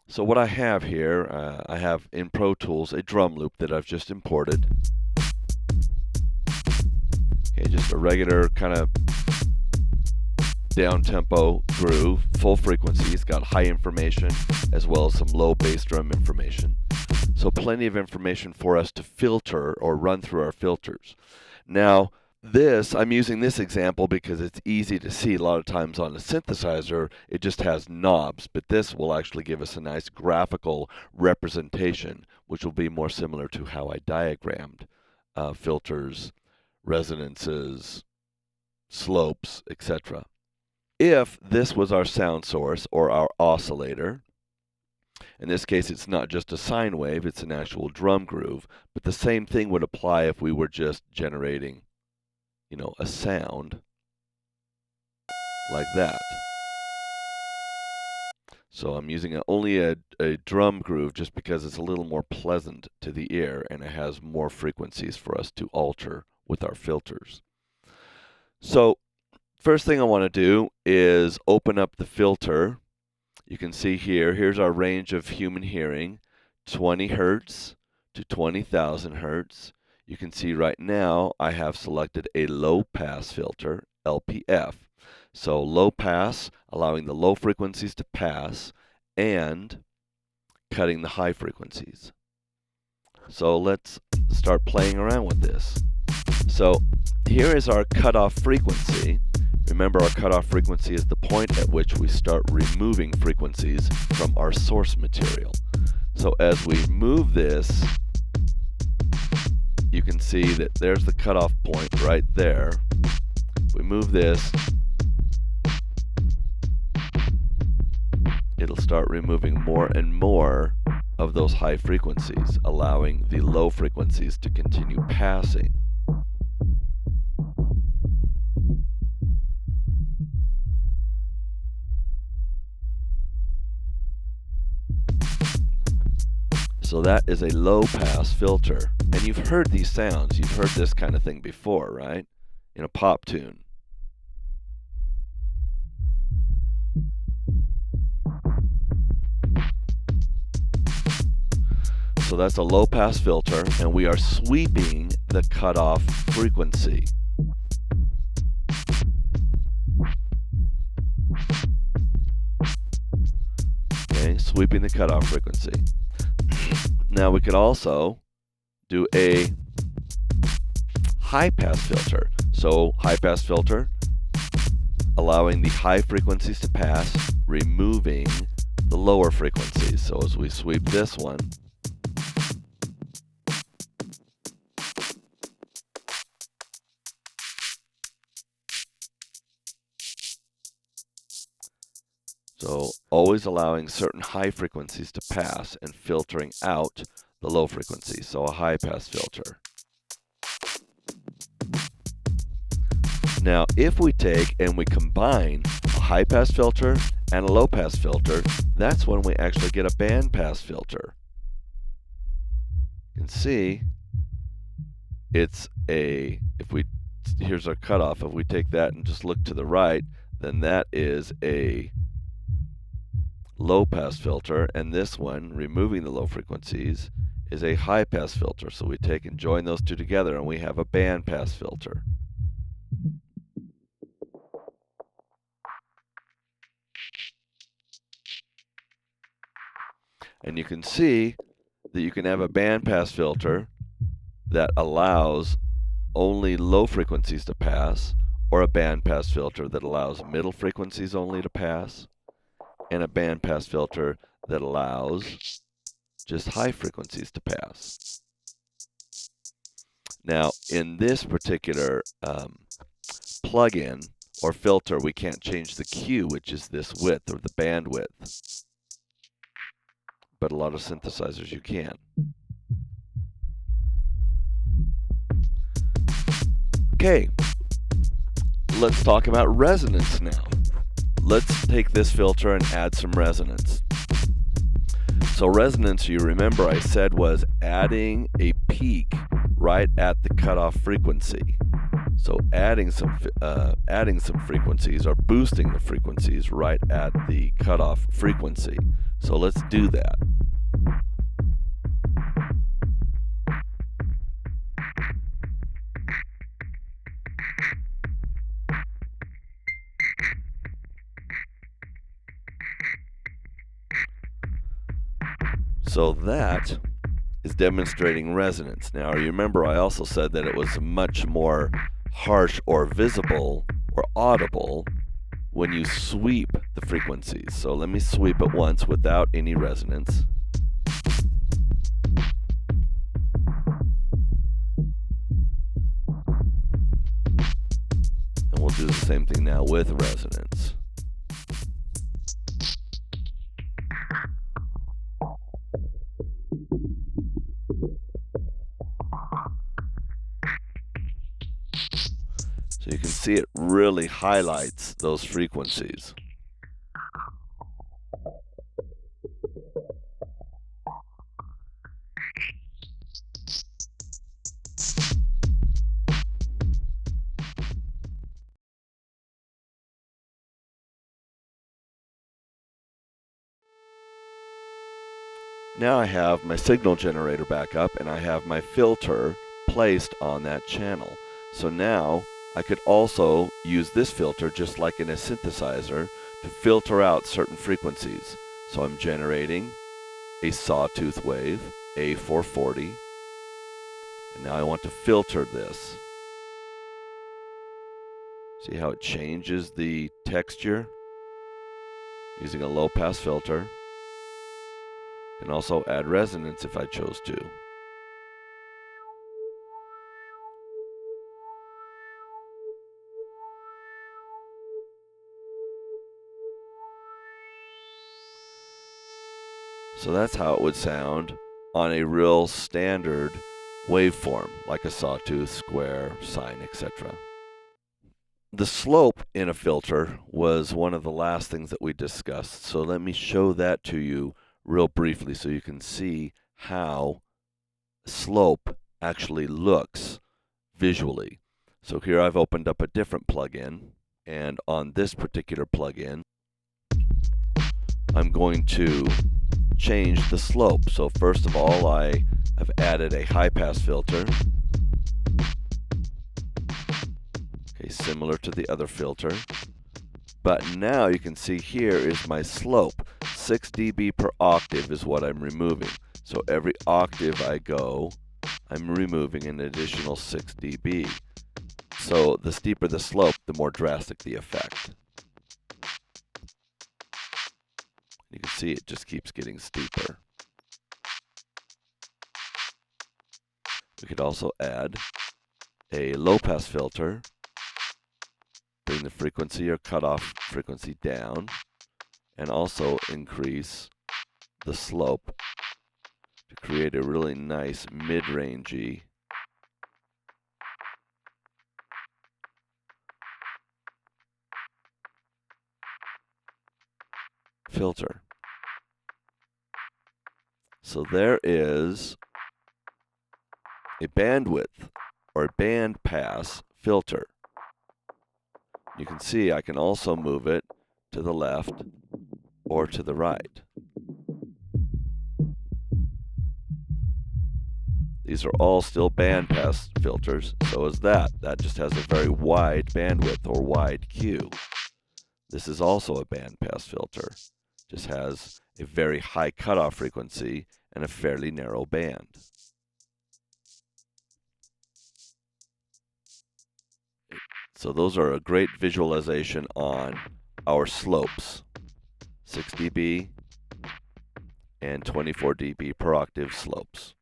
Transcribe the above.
So what I have here, I have in Pro Tools a drum loop that I've just imported. Okay, just a regular kind of down-tempo groove, full frequency. It's got high information as well as some low bass drum information. So plenty of information for us to filter or run through our filters. Now, I'm using this example because it's easy to see. A lot of times on a synthesizer, it just has knobs, but this will actually give us a nice graphical representation, which will be more similar to how I diagrammed filters, resonances, slopes, etc. If this was our sound source or our oscillator, in this case it's not just a sine wave, it's an actual drum groove, but the same thing would apply if we were just generating, a sound like that. So I'm using only a drum groove just because it's a little more pleasant to the ear and it has more frequencies for us to alter with our filters. So first thing I want to do is open up the filter. You can see here's our range of human hearing, 20 hertz to 20,000 hertz. You can see right now I have selected a low pass filter, LPF. So low pass, allowing the low frequencies to pass and cutting the high frequencies. So let's start playing around with this. So here is our cutoff frequency. Remember, our cutoff frequency is the point at which we start removing frequencies from our source material. So as we move this, you can see that there's the cutoff point right there. We move this, it'll start removing more and more of those high frequencies, allowing the low frequencies to continue passing. So that is a low pass filter. And you've heard these sounds. You've heard this kind of thing before, right? In a pop tune. So that's a low pass filter, and we are sweeping the cutoff frequency. Okay, sweeping the cutoff frequency. Now we could also do a high pass filter. So high pass filter, allowing the high frequencies to pass, removing the lower frequencies. So as we sweep this one, so always allowing certain high frequencies to pass and filtering out the low frequencies. So a high pass filter. Now, if we take and we combine a high pass filter and a low pass filter, that's when we actually get a band pass filter. You can see it's here's our cutoff. If we take that and just look to the right, then that is a low pass filter, and this one, removing the low frequencies, is a high pass filter. So we take and join those two together and we have a band pass filter. And you can see that you can have a band pass filter that allows only low frequencies to pass, or a band pass filter that allows middle frequencies only to pass, and a band pass filter that allows just high frequencies to pass. Now, in this particular plug-in or filter, we can't change the Q, which is this width or the bandwidth. But a lot of synthesizers you can. Okay, let's talk about resonance now. Let's take this filter and add some resonance. So resonance, you remember I said, was adding a peak right at the cutoff frequency. So adding some frequencies or boosting the frequencies right at the cutoff frequency. So let's do that. So that is demonstrating resonance. Now, you remember I also said that it was much more harsh or visible or audible when you sweep the frequencies. So let me sweep it once without any resonance. And we'll do the same thing now with resonance. So you can see it really highlights those frequencies. Now I have my signal generator back up and I have my filter placed on that channel. So now I could also use this filter just like in a synthesizer to filter out certain frequencies. So I'm generating a sawtooth wave, A440, and now I want to filter this. See how it changes the texture using a low pass filter. And also add resonance if I chose to. So that's how it would sound on a real standard waveform, like a sawtooth, square, sine, etc. The slope in a filter was one of the last things that we discussed. So let me show that to you real briefly so you can see how slope actually looks visually. So here I've opened up a different plugin, and on this particular plugin I'm going to change the slope. So first of all, I have added a high pass filter, okay, similar to the other filter. But now you can see here is my slope. 6 dB per octave is what I'm removing. So every octave I go, I'm removing an additional 6 dB. So the steeper the slope, the more drastic the effect. You can see it just keeps getting steeper. We could also add a low pass filter, bring the frequency or cutoff frequency down, and also increase the slope to create a really nice mid-rangey filter. So there is a bandwidth or band pass filter. You can see I can also move it to the left or to the right. These are all still band pass filters, so is that. That just has a very wide bandwidth or wide Q. This is also a band pass filter. Just has a very high cutoff frequency and a fairly narrow band. So those are a great visualization on our slopes. 6 dB and 24 dB per octave slopes.